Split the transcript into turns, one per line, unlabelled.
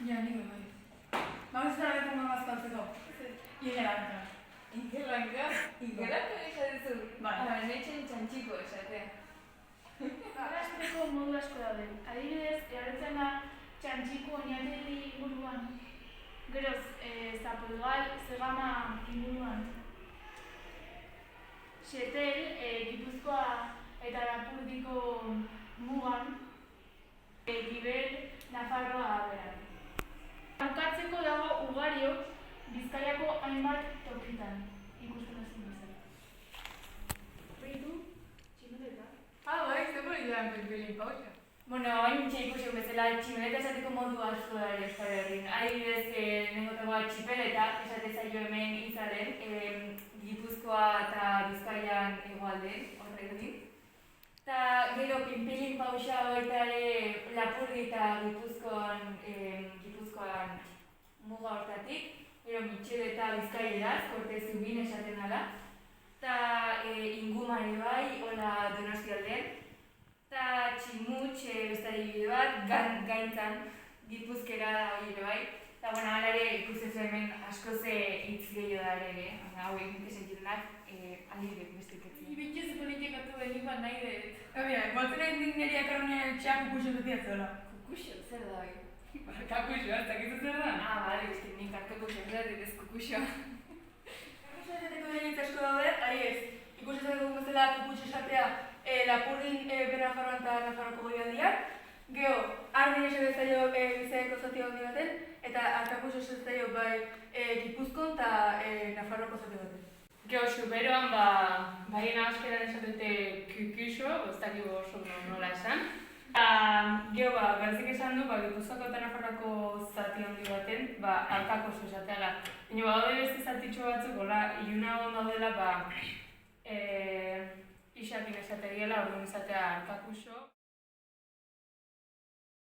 Ja, nik bai. Vamos a ver cómo más calzado. Igelanka.
Igelanka? Igelanka esatezu?
Bai.
Netxen txantxiko esatea.
Arrasteko modu asko daude. Adibidez, erabiltzen da txantxiko oinategi inguruan. Gero, zapolgal, zegama inguruan. Xetel, Gipuzkoa eta Lapurdiko mugan. Gibel, Nafarroa beran. Bukatzeko dago Ugario, Bizkaiako hainbat tokitan. Ikusten hasi bezala. Beitu, tximeleta.
Bai, ze polita pelpelin pausa.
Bueno, hain ikusi bezala tximeleta esateko modu asko da ere Euskal Herrin. Adibidez, lehenengotagoa txipeleta esate zaio hemen izaren, Gipuzkoa eta Bizkaian hegoalden, horrekin. Eta gero pinpilin pausa baita ere Lapurdi eta Gipuzkoan muga hortatik. Gero Mitxel eta Bizkaieraz, Korte Zubin esaten dela. Eta ingumare bai, hola Donostialden. Eta tximutx beste adibide bat, gaintzan, Gipuzkera da hori ere bai. Eta bueno, hala ere ikusten hemen askoz hitz gehiago da ere, hauek nik esentitunak adibide beste iketzen.
Ibitxez politik atu behin bat nahi dut.
Mira, batzen egin niri akarronean txak kukuxo dutia zola.
Kukuxo, zer da bai?
Kakuxo, ez dakizu zer da?
Bale, ez nik arkakuxo, ez kukuxo.
Kukuxo esateko denitz asko daude, ahi ez. Ikusi dugu bezala kukuxo esatea Lapurdin Nafarroan eta Nafarroko goialdian. Gero, Ardin esaten zaio Bizkaiko zati handi baten, eta Arkakuxo esaten zaio bai Gipuzkoan eta Nafarroko zati baten.
Gero, Xuberoan, bai nahaskeran esatete kukuxo, ez dakigu oso nola esan. Gero, Garzik esan du, Gipuzkoako eta Nafarroako zati handi baten, Arkakuxo esateala. Baina, daude beste zatitxo batzuk, ilunagon daudela, isakin esategiela, orduan izatea Arkakuxo.